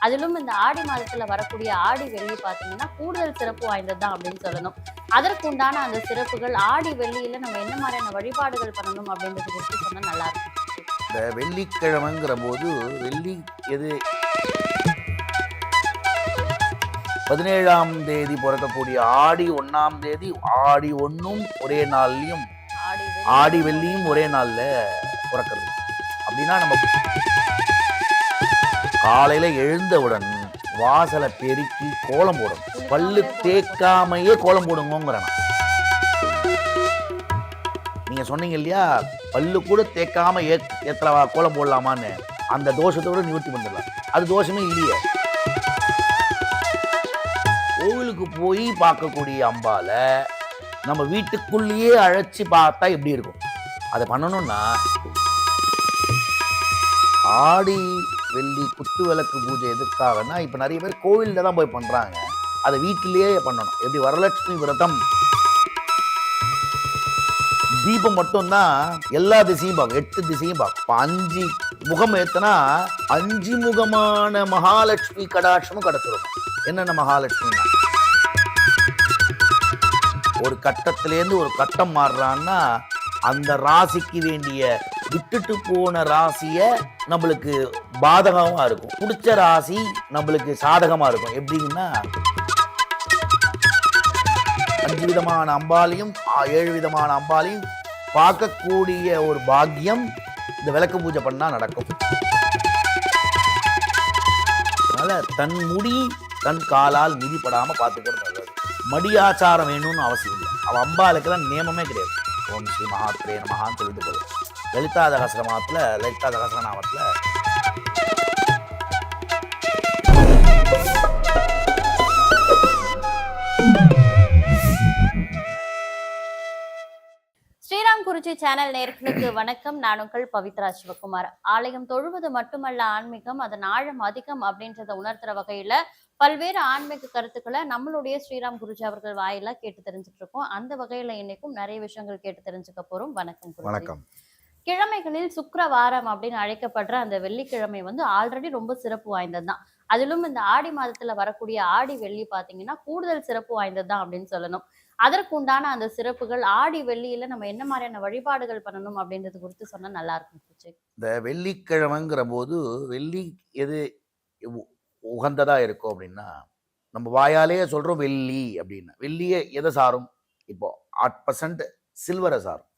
அதிலும் இந்த ஆடி மாதத்துல வரக்கூடிய ஆடி வெள்ளி பாத்தீங்கன்னா கூடுதல் சிறப்பு வாய்ந்தது தான் அப்படின்னு சொல்லணும். அதற்கு உண்டான அந்த சிறப்புகள் ஆடி வெள்ளியில நம்ம என்ன மாதிரியான வழிபாடுகள் பண்ணணும் அப்படின்றது குறித்து சொன்னா நல்லா இருக்கும். இந்த வெள்ளிக்கிழமைங்கிற போது வெள்ளி எது 17ஆம் தேதி பிறக்கக்கூடிய ஆடி 1ஆம் தேதி ஆடி 1ம் ஒரே நாள்லையும் ஆடி வெள்ளியும் ஒரே நாள்ல பிறக்கிறது. அப்படின்னா நம்ம காலையில எழுந்தவுடன் வாசலை பெருக்கி கோலம் போடணும். பல்லு தேய்க்காமையே கோலம் போடுங்கிறேன். நீங்க சொன்னீங்க இல்லையா, பல்லு கூட தேய்க்காம ஏத்தல கோலம் போடலாமான்னு, அந்த தோஷத்தோட நிவர்த்தி பண்ணிடலாம். அது தோஷமே இல்லையே. கோவிலுக்கு போய் பார்க்கக்கூடிய அம்பால நம்ம வீட்டுக்குள்ளேயே அழைச்சி பார்த்தா எப்படி இருக்கும்? அதை பண்ணணும்னா ஆடி வெள்ளி குத்து விளக்கு பூஜை எதுக்காகனா, இப்போ நிறைய பேர் கோவிலில் தான் போய் பண்ணுறாங்க. அதை வீட்டிலேயே பண்ணணும். எப்படி வரலட்சுமி விரதம் தீபம் மட்டும்தான் எல்லா திசையும் பார்க்கும், 8 திசையும் பார்க்கும். இப்போ 5 முகம் ஏத்தனா 5 முகமான மகாலட்சுமி கடாட்சமும் கிடைச்சிடும். என்னென்ன மகாலட்சுமின்னா, ஒரு கட்டத்திலேருந்து ஒரு கட்டம் மாறுறான்னா அந்த ராசிக்கு வேண்டிய விட்டுட்டு போன ராசிய நம்மளுக்கு பாதகமா இருக்கும், பிடிச்ச ராசி நம்மளுக்கு சாதகமா இருக்கும். எப்படின்னா 5 விதமான அம்பாலையும் 7 விதமான அம்பாலையும் பார்க்கக்கூடிய ஒரு பாக்கியம் இந்த விளக்கு பூஜை பண்ணா நடக்கும். அதனால தன் முடி தன் காலால் மிதிப்படாம பார்த்துக்கிறது நல்லது. மடியாச்சாரம் வேணும்னு அவசியம் இல்லை. அவன் அம்பாளுக்கெல்லாம் நியமமே கிடையாது. ஓம் ஸ்ரீ மகாத்ரே நமகான்னு சொல்லிட்டு போதும். லலிதா சகஸ்ரநாமத்துல ஸ்ரீராம் குருஜி சேனல் நேயர்களுக்கு வணக்கம். நான் உங்கள் பவித்ரா சிவகுமார். ஆலயம் தொழுவது மட்டுமல்ல ஆன்மீகம், அதன் ஆழம் அதிகம் அப்படின்றத உணர்த்துற வகையில பல்வேறு ஆன்மீக கருத்துக்களை நம்மளுடைய ஸ்ரீராம் குருஜி அவர்கள் வாயிலா கேட்டு தெரிஞ்சுட்டு இருக்கோம். அந்த வகையில இன்னைக்கும் நிறைய விஷயங்கள் கேட்டு தெரிஞ்சுக்க போறோம். வணக்கம் குருஜி. வணக்கம். கிழமைகளில் சுக்கிரவாரம் அப்படின்னு அழைக்கப்படுற அந்த வெள்ளிக்கிழமை ஆல்ரெடி ரொம்ப சிறப்பு வாய்ந்தது தான். அதிலும் இந்த ஆடி மாதத்துல வரக்கூடிய ஆடி வெள்ளி பாத்தீங்கன்னா கூடுதல் சிறப்பு வாய்ந்தது தான் அப்படின்னு சொல்லணும். அதற்கு உண்டான அந்த சிறப்புகள் ஆடி வெள்ளியில நம்ம என்ன மாதிரியான வழிபாடுகள் பண்ணணும் அப்படின்றது குறித்து சொன்னா நல்லா இருக்கும். இந்த வெள்ளிக்கிழமைங்கிற போது வெள்ளி எது உகந்ததா இருக்கும் அப்படின்னா, நம்ம வாயாலே சொல்றோம் வெள்ளி அப்படின்னு. வெள்ளியை எதை சாரும்? இப்போ 8% சில்வரை சாரும்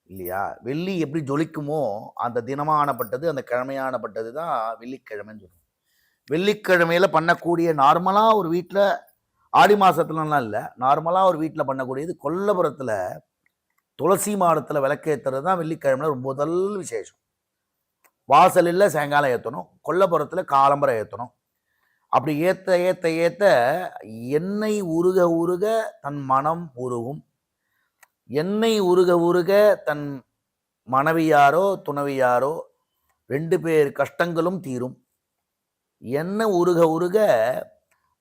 இல்லையா? வெள்ளி எப்படி ஜொலிக்குமோ அந்த தினமானப்பட்டது, அந்த கிழமையானப்பட்டது தான் வெள்ளிக்கிழமைன்னு சொல்லுவோம். வெள்ளிக்கிழமையில பண்ணக்கூடிய நார்மலாக ஒரு வீட்டில் ஆடி மாதத்துலலாம் இல்லை, நார்மலாக ஒரு வீட்டில் பண்ணக்கூடியது கொல்லப்புறத்தில் துளசி மாடத்தில் விளக்கேற்றுறது தான் வெள்ளிக்கிழமையில ரொம்ப முதல் விசேஷம். வாசலில் சாயங்காலம் ஏற்றணும், கொல்லப்புறத்தில் காலம்பரை ஏற்றணும். அப்படி ஏற்ற ஏற்ற ஏற்ற எண்ணெய் உருக உருக தன் மனம் உருகும். எண்ணெய் உருக உருக தன் மனைவியாரோ துணைவியாரோ 2 பேர் கஷ்டங்களும் தீரும். எண்ணெய் உருக உருக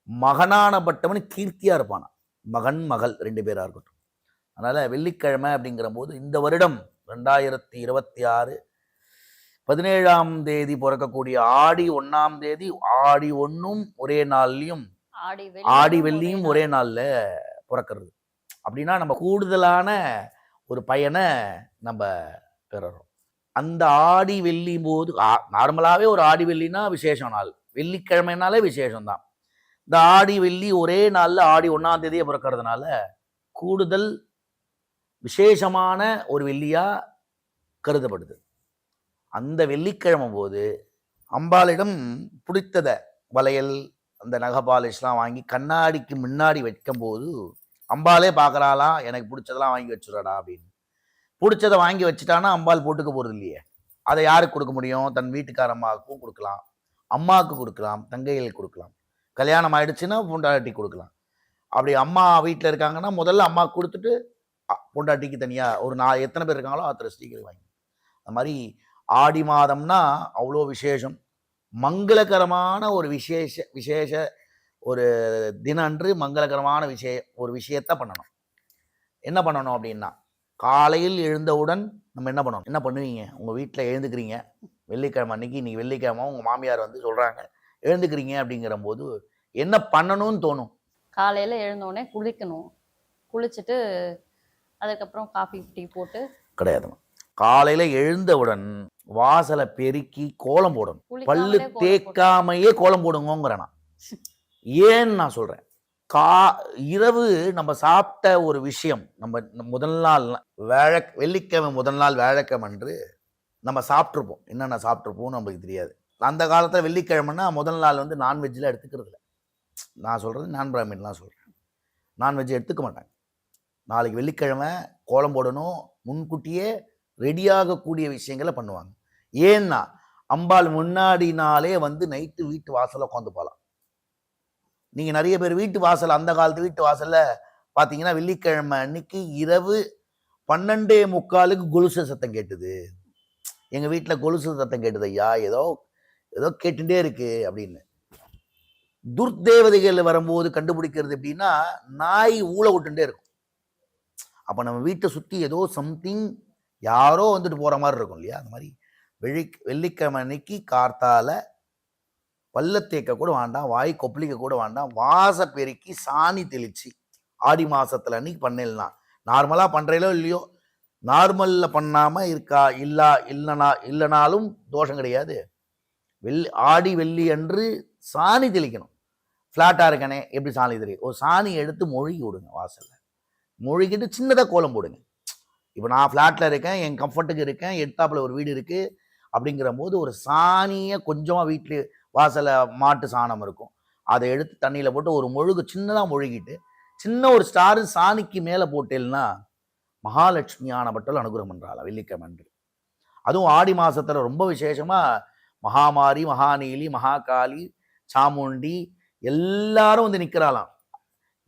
மகனானப்பட்டவன் கீர்த்தியா இருப்பானா, மகன் மகள் 2 பேரா இருக்கட்டும். அதனால வெள்ளிக்கிழமை அப்படிங்கிற போது இந்த வருடம் 2026 17ஆம் தேதி பிறக்கக்கூடிய ஆடி 1ஆம் தேதி ஆடி 1ம் ஒரே நாள்லையும் ஆடி வெள்ளியும் ஒரே நாள்ல பிறக்கிறது. அப்படின்னா நம்ம கூடுதலான ஒரு பயனை நம்ம பெறுறோம். அந்த ஆடி வெள்ளி போது நார்மலாகவே ஒரு ஆடி வெள்ளினா விசேஷம் நாள், வெள்ளிக்கிழமைனாலே விசேஷம்தான். இந்த ஆடி வெள்ளி ஒரே நாளில் ஆடி 1ஆம் தேதியை பிறக்கிறதுனால கூடுதல் விசேஷமான ஒரு வெள்ளியா கருதப்படுது. அந்த வெள்ளிக்கிழமை போது அம்பாளிடம் பிடித்தத வளையல் அந்த நகபாலிஷ்லாம் வாங்கி கண்ணாடிக்கு முன்னாடி வைக்கும் போது அம்பாலே பார்க்குறாளாம், எனக்கு பிடிச்சதெல்லாம் வாங்கி வச்சுடாடா அப்படின்னு. பிடிச்சதை வாங்கி வச்சுட்டான்னா அம்பாள் போட்டுக்க போகிறது இல்லையே. அதை யாருக்கு கொடுக்க முடியும்? தன் வீட்டுக்கார அம்மாவுக்கும் கொடுக்கலாம், அம்மாவுக்கு கொடுக்கலாம், தங்கைகளுக்கு கொடுக்கலாம். கல்யாணம் ஆயிடுச்சுன்னா பொண்டாட்டி கொடுக்கலாம். அப்படி அம்மா வீட்டில் இருக்காங்கன்னா முதல்ல அம்மாவுக்கு கொடுத்துட்டு பொண்டாட்டிக்கு தனியாக ஒரு எத்தனை பேர் இருக்காங்களோ அத்தனை ஸ்ரீகள் வாங்கி. அந்த மாதிரி ஆடி மாதம்னா அவ்வளோ விசேஷம். மங்களகரமான ஒரு விசேஷ ஒரு தினன்று மங்களகரமான ஒரு விஷயத்த பண்ணணும். என்ன பண்ணணும் அப்படின்னா, காலையில் எழுந்தவுடன் நம்ம என்ன பண்ணணும்? என்ன பண்ணுவீங்க? உங்கள் வீட்டில் எழுந்துக்கிறீங்க வெள்ளிக்கிழமை அன்னைக்கு, இன்னைக்கு வெள்ளிக்கிழமை உங்கள் மாமியார் சொல்கிறாங்க எழுந்துக்கிறீங்க அப்படிங்கிற போது என்ன பண்ணணும்னு தோணும்? காலையில எழுந்தோடனே குளிக்கணும். குளிச்சுட்டு அதுக்கப்புறம் காஃபி, டீ போட்டு கிடையாதுங்க. காலையில எழுந்தவுடன் வாசல பெருக்கி கோலம் போடணும். பல்லு குளிக்காமலே கோலம் போட்டு தேய்க்காமையே கோலம் போடுங்கோங்கிறேன் நான். ஏன்னு நான் சொல்றேன். கா இரவு நம்ம சாப்பிட்ட ஒரு விஷயம், நம்ம முதல் நாள் வெள்ளிக்கிழமை முதல் நாள் வியாழக்கிழமை அன்று நம்ம சாப்பிட்ருப்போம். என்னென்ன சாப்பிட்ருப்போம்னு நம்மளுக்கு தெரியாது. அந்த காலத்துல வெள்ளிக்கிழமைன்னா முதல் நாள் வந்து நான்வெஜ்லாம் எடுத்துக்கிறது இல்ல. நான் சொல்றது நான் பிராமின்லாம் சொல்றேன். நான்வெஜ் எடுத்துக்க மாட்டாங்க. நாளைக்கு வெள்ளிக்கிழமை கோலம் போடணும், முன்கூட்டியே ரெடியாகக்கூடிய விஷயங்களை பண்ணுவாங்க. ஏன்னா அம்பாள் முன்னாடி நாளே வந்து நைட்டு வீட்டு வாசல்ல உட்காந்து போகலாம். நீங்க நிறைய பேர் வீட்டு வாசல், அந்த காலத்து வீட்டு வாசல்ல பாத்தீங்கன்னா வெள்ளிக்கிழமை அன்னைக்கு இரவு 12:45 கொலுசு சத்தம் கேட்டுது. எங்க வீட்டுல கொலுசு சத்தம் கேட்டுது ஐயா, ஏதோ ஏதோ கேட்டுட்டே இருக்கு அப்படின்னு. துர்தேவதைகள் வரும்போது கண்டுபிடிக்கிறது எப்படின்னா, நாய் ஊழ விட்டுட்டே இருக்கும். அப்ப நம்ம வீட்டை சுத்தி ஏதோ சம்திங் யாரோ வந்துட்டு போற மாதிரி இருக்கும் இல்லையா? அந்த மாதிரி வெள்ளிக்கிழமை அன்னைக்கு கார்த்தால பல்ல தேய்க்க கூட வேண்டாம், வாய் கொப்பளிக்க கூட வேண்டாம், வாச பெருக்கி சாணி தெளிச்சு ஆடி மாசத்துல அன்னைக்கு பண்ணலாம். நார்மலா பண்றீங்களோ இல்லையோ, நார்மல்ல பண்ணாம இருக்கா இல்லைனாலும் தோஷம் கிடையாது. ஆடி வெள்ளி அன்று சாணி தெளிக்கணும். ஃப்ளாட்டா இருக்கனே எப்படி சாணி தெளிக்கும்? ஒரு சாணி எடுத்து மொழிகி விடுங்க வாசல்ல. மொழிகிட்டு சின்னதாக கோலம் போடுங்க. இப்போ நான் ஃப்ளாட்டில் இருக்கேன், என் கம்ஃபர்ட்டுக்கு இருக்கேன், எட்டாப்புல ஒரு வீடு இருக்குது அப்படிங்கிற போது ஒரு சாணியை கொஞ்சமாக வீட்டில் வாசலில் மாட்டு சாணம் இருக்கும், அதை எடுத்து தண்ணியில் போட்டு ஒரு முழுகு சின்னதாக மொழிகிட்டு சின்ன ஒரு ஸ்டாரு சாணிக்கு மேலே போட்டேன்னா மகாலட்சுமி ஆனப்பட்டல் அனுகிரகம் பண்ணுறாள் வெள்ளிக்கிழமை அன்று. அதுவும் ஆடி மாதத்தில் ரொம்ப விசேஷமாக மகாமாரி, மகாநீலி, மகாகாளி, சாமுண்டி எல்லாரும் வந்து நிற்கிறாளாம்.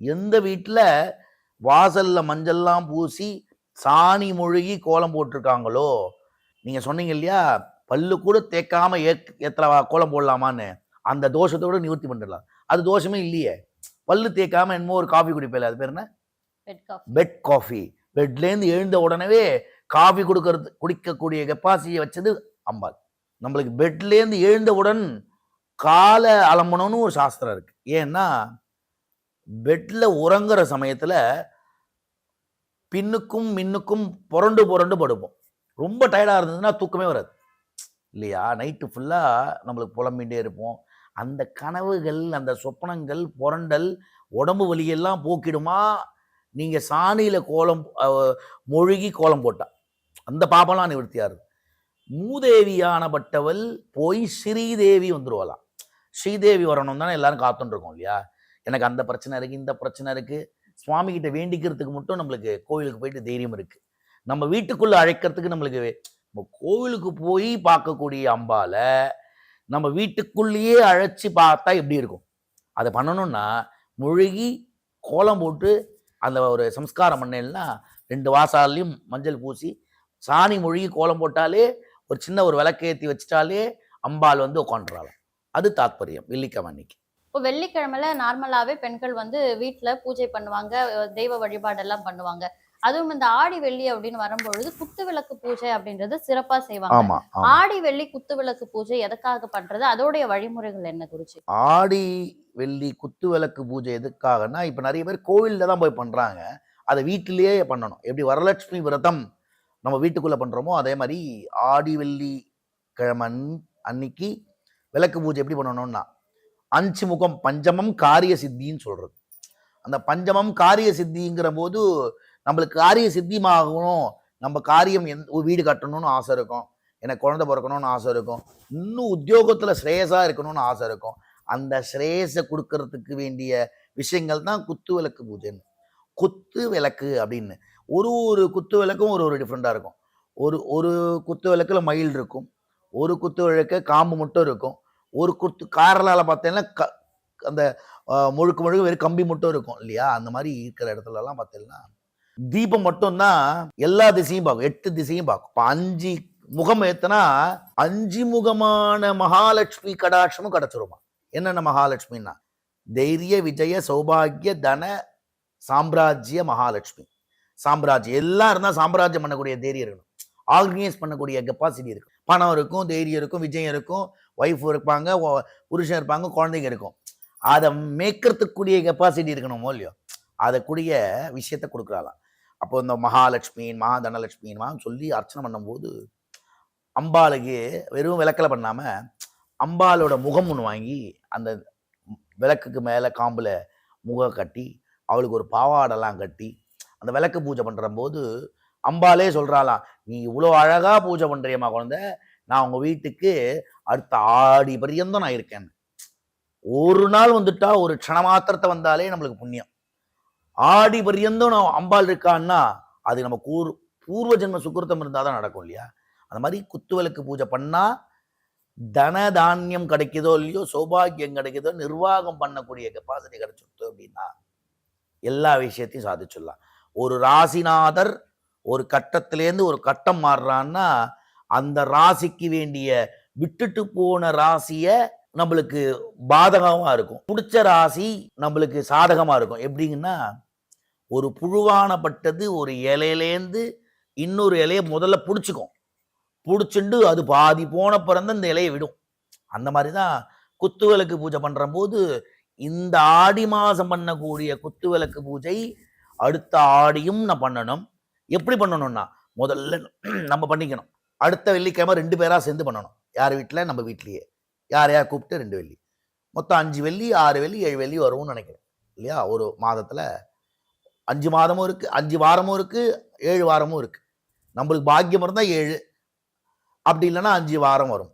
எந்த வீட்டில் வாசல்ல மஞ்சள்லாம் பூசி சாணி மொழிகி கோலம் போட்டிருக்காங்களோ, நீங்க சொன்னீங்க இல்லையா பல்லு கூட தேய்க்காம எத்தனை கோலம் போடலாமான்னு, அந்த தோஷத்தோட நிவர்த்தி பண்ணிடலாம். அது தோஷமே இல்லையே. பல்லு தேய்க்காம என்னமோ ஒரு காஃபி குடிப்பேல, அது பேர் என்ன? Bed coffee. பெட்லேருந்து எழுந்த உடனே காஃபி குடிக்கக்கூடிய கெப்பாசிட்டியை வச்சது அம்பாள். நம்மளுக்கு பெட்லேருந்து எழுந்தவுடன் காலை அலம்பணும்னு ஒரு சாஸ்திரம் இருக்கு. ஏன்னா பெட்ல உறங்குற சமயத்துல பின்னுக்கும் மின்னுக்கும் புரண்டு புரண்டு படுப்போம். ரொம்ப டயர்டா இருந்ததுன்னா தூக்கமே வராது இல்லையா? நைட்டு ஃபுல்லா நம்மளுக்கு புலம்பிகிட்டே இருப்போம். அந்த கனவுகள், அந்த சொப்பனங்கள், புரண்டல், உடம்பு வலியெல்லாம் போக்கிடுமா நீங்க சாணியில கோலம் மொழிகி கோலம் போட்டா. அந்த பாப்பெல்லாம் நிவர்த்தியா இருக்கு. மூதேவியானப்பட்டவள் போய் ஸ்ரீதேவி வந்துருவாளாம். ஸ்ரீதேவி வரணும் தானே எல்லாரும் காத்துட்டு இருக்கோம் இல்லையா? எனக்கு அந்த பிரச்சனை இருக்கு, இந்த பிரச்சனை இருக்கு, சுவாமி கிட்ட வேண்டிக்கிறதுக்கு மட்டும் நம்மளுக்கு கோவிலுக்கு போயிட்டு தைரியம் இருக்கு. நம்ம வீட்டுக்குள்ள அழைக்கிறதுக்கு நம்மளுக்கு கோவிலுக்கு போய் பார்க்கக்கூடிய அம்பால நம்ம வீட்டுக்குள்ளேயே அழைச்சி பார்த்தா எப்படி இருக்கும்? அதை பண்ணணும்னா மொழிகி கோலம் போட்டு அந்த ஒரு சம்ஸ்காரம் பண்ணேன்னா 2 வாசாலையும் மஞ்சள் பூசி சாணி மொழிகி கோலம் போட்டாலே, ஒரு சின்ன ஒரு விளக்கேற்றி வச்சுட்டாலே அம்பாள் வந்து உட்காந்துறாள். அது தாத்பரியம் வெள்ளிக்கிழமை அன்னைக்கு. இப்போ வெள்ளிக்கிழமையில நார்மலாவே பெண்கள் வந்து வீட்டுல பூஜை பண்ணுவாங்க, தெய்வ வழிபாடெல்லாம் பண்ணுவாங்க. அதுவும் இந்த ஆடி வெள்ளி அப்படின்னு வரும்பொழுது குத்து விளக்கு பூஜை அப்படின்றது சிறப்பா செய்வாங்க. ஆடி வெள்ளி குத்து விளக்கு பூஜை எதுக்காக பண்றது? அதோடைய வழிமுறைகள் என்ன குருஜி? ஆடி வெள்ளி குத்து விளக்கு பூஜை எதுக்காகனா, இப்ப நிறைய பேர் கோவில்ல தான் போய் பண்றாங்க. அதை வீட்டிலேயே பண்ணணும். எப்படி வரலட்சுமி விரதம் நம்ம வீட்டுக்குள்ள பண்றோமோ அதே மாதிரி ஆடி வெள்ளி கிழமை அன்னைக்கு விளக்கு பூஜை எப்படி பண்ணணும்னா, 5 முகம் பஞ்சமம் காரிய சித்தின்னு சொல்றது. அந்த பஞ்சமம் காரிய சித்திங்கிற போது நம்மளுக்கு காரிய சித்தியாகணும், நம்ம காரியம் வீடு கட்டணும்னு ஆசை இருக்கும், எனக்கு குழந்தை பிறக்கணும்னு ஆசை இருக்கும், இன்னும் உத்தியோகத்துல ஸ்ரேயஸா இருக்கணும்னு ஆசை இருக்கும். அந்த ஸ்ரேயஸை கொடுக்கறதுக்கு வேண்டிய விஷயங்கள் தான் குத்து விளக்கு பூஜைன்னு. குத்து விளக்கு அப்படின்னு ஒரு குத்து விளக்கும் ஒரு டிஃப்ரெண்டா இருக்கும். ஒரு குத்து விளக்குல மயில் இருக்கும், ஒரு குத்து விளக்கு காம்பு மட்டும் இருக்கும், ஒரு குத்து காரலால பார்த்தீங்கன்னா அந்த முழுக்க முழுக்க வெறும் கம்பி மட்டும் இருக்கும் இல்லையா? அந்த மாதிரி இருக்கிற இடத்துல எல்லாம் பார்த்தீங்கன்னா தீபம் மட்டும்தான் எல்லா திசையும் பார்க்கும், 8 திசையும் பார்க்கும். 5 முகம் ஏத்தனா 5 முகமான மகாலட்சுமி கடாட்சமும் கிடைச்சிருமா. என்னென்ன மகாலட்சுமின்னா, தைரிய விஜய சௌபாகிய தன சாம்ராஜ்ய மகாலட்சுமி. சாம்ராஜ்யம் எல்லாம் இருந்தால் சாம்ராஜ்யம் பண்ணக்கூடிய தைரியம் இருக்கணும், ஆர்கனைஸ் பண்ணக்கூடிய கெப்பாசிட்டி இருக்கு. பணம் இருக்கும், தைரியம் இருக்கும், விஜயம் இருக்கும், ஒய்ஃப் இருப்பாங்க, புருஷன் இருப்பாங்க, குழந்தைங்க இருக்கும். அதை மேய்க்கிறதுக்குரிய கெப்பாசிட்டி இருக்கணுமோ இல்லையோ, அதற்குரிய விஷயத்த கொடுக்குறாளாம். அப்போ இந்த மகாலட்சுமியின் மகா தனலட்சுமியின் சொல்லி அர்ச்சனை பண்ணும்போது அம்பாளுக்கு வெறும் விளக்கில் பண்ணாம அம்பாளோட முகம் ஒன்று வாங்கி அந்த விளக்குக்கு மேலே காம்பில் முகம் கட்டி அவளுக்கு ஒரு பாவாடெல்லாம் கட்டி அந்த விளக்கு பூஜை பண்ணுற போது அம்பாலே சொல்கிறாளாம், நீ இவ்வளோ அழகாக பூஜை பண்ணுறியம்மா குழந்தை, நான் உங்கள் வீட்டுக்கு அடுத்த ஆடி பரியந்தம் நான் இருக்கேன். ஒரு நாள் வந்துட்டா ஒரு க்ஷணமாத்திரத்தை வந்தாலே நம்மளுக்கு புண்ணியம். ஆடி பரியந்தம் நான் அம்பாள் இருக்கான்னா அது நம்ம பூர்வ ஜென்ம சுக்கிரத்தம் இருந்தால் தான் நடக்கும் இல்லையா? அந்த மாதிரி குத்துவிளக்கு பூஜை பண்ணால் தன தானியம் கிடைக்குதோ இல்லையோ, சௌபாகியம் கிடைக்குதோ, நிர்வாகம் பண்ணக்கூடிய கெப்பாசிட்டி கிடைச்சிருது அப்படின்னா எல்லா விஷயத்தையும் சாதிச்சிடலாம். ஒரு ராசிநாதர் ஒரு கட்டத்திலேருந்து ஒரு கட்டம் மாறுறான்னா அந்த ராசிக்கு வேண்டிய விட்டுட்டு போன ராசியை நம்மளுக்கு பாதகமாக இருக்கும், பிடிச்ச ராசி நம்மளுக்கு சாதகமாக இருக்கும். எப்படிங்கன்னா, ஒரு புழுவானப்பட்டது ஒரு இலையிலேருந்து இன்னொரு இலையை முதல்ல பிடிச்சிக்கும், பிடிச்சிண்டு அது பாதி போன பிறந்த இந்த இலையை விடும். அந்த மாதிரி தான் குத்துவிளக்கு பூஜை பண்ணுற போது இந்த ஆடி மாதம் பண்ணக்கூடிய குத்துவிளக்கு பூஜை அடுத்த ஆடியும் நான் பண்ணணும். எப்படி பண்ணணும்னா, முதல்ல நம்ம பண்ணிக்கணும். அடுத்த வெள்ளிக்கிழமை 2 பேராக சேர்ந்து பண்ணணும். யார் வீட்டில்? நம்ம வீட்லேயே யார் யார் கூப்பிட்டு 2 வெள்ளி, மொத்தம் 5 வெள்ளி 6 வெள்ளி 7 வெள்ளி வரும்னு நினைக்கிறேன் இல்லையா? ஒரு மாதத்தில் 5 மாதமும் இருக்குது, 5 வாரமும் இருக்குது, 7 வாரமும் இருக்குது. நம்மளுக்கு பாக்கியம் இருந்தால் 7, அப்படி இல்லைன்னா 5 வாரம் வரும்.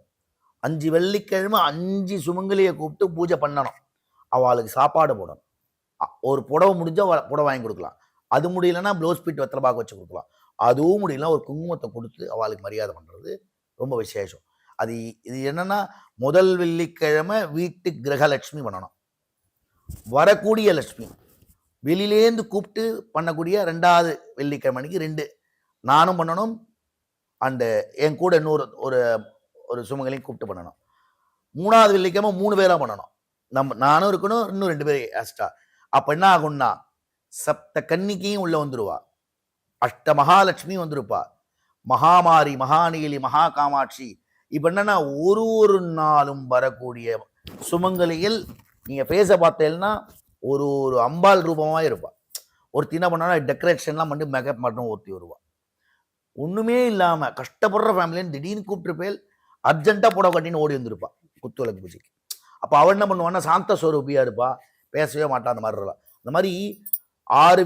5 வெள்ளிக்கிழமை 5 சுமங்கலியை கூப்பிட்டு பூஜை பண்ணணும். அவளுக்கு சாப்பாடு போடணும். ஒரு புடவை முடிஞ்சால் புடவை வாங்கி கொடுக்கலாம், அது முடியலன்னா ப்ளவுஸ் பீட் வெத்தலை பாக்கு வச்சு கொடுக்கலாம், அதுவும் முடியலன்னா ஒரு குங்குமத்தை கொடுத்து அவளுக்கு மரியாதை பண்ணுறது ரொம்ப விசேஷம். இது என்னன்னா, முதல் வெள்ளிக்கிழமை வீட்டு கிரகலட்சுமி பண்ணணும். வரக்கூடிய லட்சுமி வெளியிலேருந்து கூப்பிட்டு பண்ணக்கூடிய 2வது வெள்ளிக்கிழமைக்கு 2 நானும் பண்ணணும், அண்டு என் கூட இன்னொரு ஒரு சுமங்கலையும் கூப்பிட்டு பண்ணணும். 3வது வெள்ளிக்கிழமை 3 பேராக பண்ணணும். நானும் இருக்கணும், இன்னும் 2 பேர் எக்ஸ்ட்ரா. அப்போ என்ன ஆகும்னா, சப்த கன்னிக்கையும் உள்ள வந்துடுவா, அஷ்ட மகாலட்சுமியும் வந்திருப்பா, மகாமாரி, மகாநீலி, மகா காமாட்சி. இப்போ என்னன்னா, ஒரு நாளும் வரக்கூடிய சுமங்கலியில் நீங்கள் பேச பார்த்தேன்னா ஒரு அம்பாள் ரூபமாக இருப்பா. ஒருத்தி என்ன பண்ணா, டெக்கரேஷன்லாம் பண்ணி மேக்கப் மட்டும் ஒருத்தி வருவா. ஒன்றுமே இல்லாமல் கஷ்டப்படுற ஃபேமிலின்னு திடீர்னு கூப்பிட்டு போய் அர்ஜென்ட்டாக புடவை கட்டின்னு ஓடி வந்துருப்பா குத்துவிளக்கு பூஜைக்கு. அப்போ அவள் என்ன பண்ணுவான்னா, சாந்த ஸ்வரூபியாக இருப்பா, பேசவே மாட்டான். அந்த மாதிரி இருக்கலாம். அந்த மாதிரி 5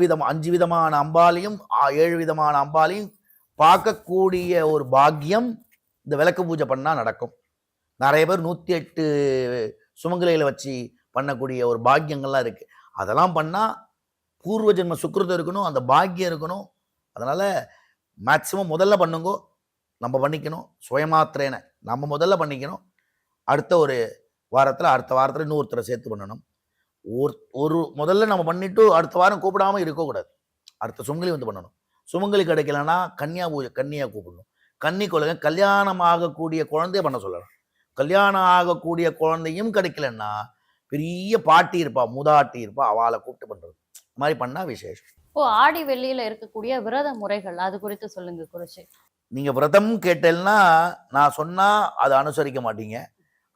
விதமான அம்பாலையும் 7 விதமான அம்பாலையும் பார்க்கக்கூடிய ஒரு பாக்கியம் இந்த விளக்கு பூஜை பண்ணால் நடக்கும். நிறைய பேர் 108 சுமங்கலிகளை வச்சு பண்ணக்கூடிய ஒரு பாக்கியங்கள்லாம் இருக்குது. அதெல்லாம் பண்ணால் பூர்வ ஜென்ம சுக்கிரதம் இருக்கணும், அந்த பாக்கியம் இருக்கணும். அதனால் மேக்சிமம் முதல்ல பண்ணுங்கோ, நம்ம பண்ணிக்கணும். சுயமாத்திரேன நம்ம முதல்ல பண்ணிக்கணும். அடுத்த வாரத்தில் இன்னொருத்தரை சேர்த்து பண்ணணும். முதல்ல நம்ம பண்ணிட்டு அடுத்த வாரம் கூப்பிடாமல் இருக்கக்கூடாது. அடுத்த சுமங்கலி வந்து பண்ணணும். சுமங்கலி கிடைக்கலன்னா கன்னியா கூப்பிடணும். கன்னி குழந்தை கல்யாணம் ஆகக்கூடிய குழந்தைய பண்ண சொல்லலாம். கல்யாணம் ஆகக்கூடிய குழந்தையும் கிடைக்கலன்னா பெரிய பாட்டி இருப்பா, மூதாட்டி இருப்பா, அவளை கூப்பிட்டு பண்ணுறது. இந்த மாதிரி பண்ணால் விசேஷம். ஆடி வெள்ளியில இருக்கக்கூடிய விரத முறைகள் அது குறித்து சொல்லுங்க குருஜி. நீங்கள் விரதம் கேட்டேன்னா நான் சொன்னால் அதை அனுசரிக்க மாட்டீங்க.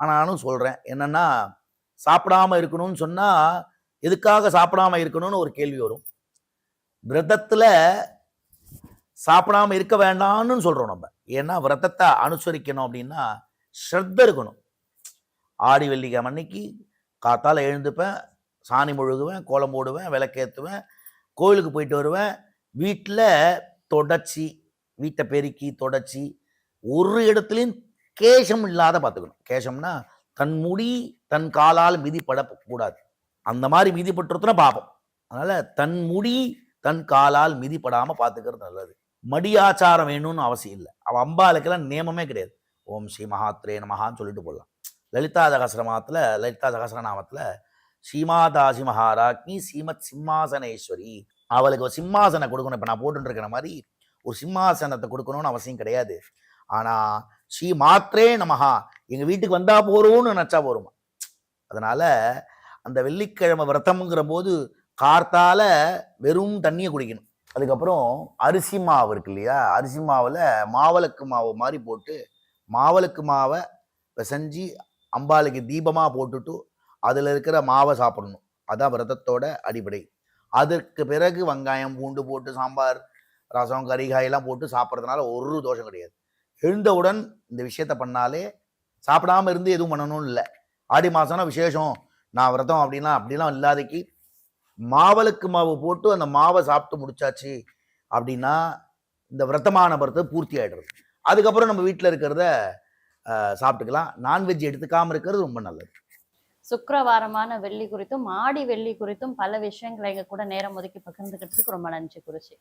ஆனால் நானும் சொல்கிறேன், என்னென்னா, சாப்பிடாமல் இருக்கணும்னு சொன்னால் எதுக்காக சாப்பிடாமல் இருக்கணும்னு ஒரு கேள்வி வரும். விரதத்தில் சாப்பிடாமல் இருக்க வேண்டாம்னு சொல்கிறோம் நம்ம. ஏன்னா விரதத்தை அனுசரிக்கணும் அப்படின்னா ஸ்ரத்த இருக்கணும். ஆடி வெள்ளிக்கிழமை அன்னைக்கு காத்தால் எழுந்துப்பேன், சாணி முழுகுவேன், கோலம் போடுவேன், விளக்கேற்றுவேன், கோயிலுக்கு போயிட்டு வருவேன். வீட்டில் தொடச்சி, வீட்டை பெருக்கி தொடச்சி, ஒரு இடத்துலையும் கேசம் இல்லாத பார்த்துக்கணும். கேசம்னா தன் முடி தன் காலால் மிதிப்படக்கூடாது. அந்த மாதிரி மிதிப்பட்டுருத்துனா பாபம். அதனால் தன் முடி தன் காலால் மிதிப்படாமல் பார்த்துக்கிறது நல்லது. மடியாச்சாரம் வேணும்னு அவசியம் இல்லை. அவள் அம்பாளுக்கெல்லாம் நியமமே கிடையாது. ஓம் ஸ்ரீ மகாத்ரே நமகான்னு சொல்லிட்டு போடலாம். லலிதா சகஸ்ரநாமத்தில் ஸ்ரீமாதாசி மகாராஜ்னி ஸ்ரீமத் சிம்மாசனேஸ்வரி, அவளுக்கு ஒரு சிம்மாசனம் கொடுக்கணும். இப்போ நான் போட்டுருக்கிற மாதிரி ஒரு சிம்மாசனத்தை கொடுக்கணும்னு அவசியம் கிடையாது. ஆனால் ஸ்ரீ மாத்ரே நமஹா, எங்கள் வீட்டுக்கு வந்தால் போகிறோம்னு நினச்சா போருமா. அதனால் அந்த வெள்ளிக்கிழமை விரதம்ங்கிற போது கார்த்தால வெறும் தண்ணியை குடிக்கணும். அதுக்கப்புறம் அரிசி மாவு இருக்கு இல்லையா, அரிசி மாவில் மாவிளக்கு மாவு மாதிரி போட்டு மாவளுக்கு மாவை பிசைஞ்சி அம்பாளுக்கு தீபமாக போட்டுட்டு அதில் இருக்கிற மாவை சாப்பிடணும். அதான் விரதத்தோட அடிப்படை. அதற்கு பிறகு வெங்காயம் பூண்டு போட்டு சாம்பார் ரசம் கறி காயெல்லாம் போட்டு சாப்பிட்றதுனால ஒரு தோஷம் கிடையாது. எழுந்தவுடன் இந்த விஷயத்த பண்ணாலே சாப்பிடாம இருந்து எதுவும் பண்ணணும்னு இல்லை. ஆடி மாதம்னா விசேஷம், நான் விரதம் அப்படிலாம் இல்லாதக்கு மாவளுக்கு மாவு போட்டு அந்த மாவை சாப்பிட்டு முடிச்சாச்சு அப்படின்னா இந்த விரதமான பரத்தை பூர்த்தி ஆகிடுறது. அதுக்கப்புறம் நம்ம வீட்டில் இருக்கிறத சாப்பிட்டுக்கலாம். நான்வெஜ் எடுத்துக்காமல் இருக்கிறது ரொம்ப நல்லது. சுக்கிரவாரமான வெள்ளி குறித்தும் ஆடி வெள்ளி குறித்தும் பல விஷயங்களை எங்க கூட நேரம் ஒதுக்கி பகிர்ந்துக்கிறதுக்கு ரொம்ப நன்றி குருஜி.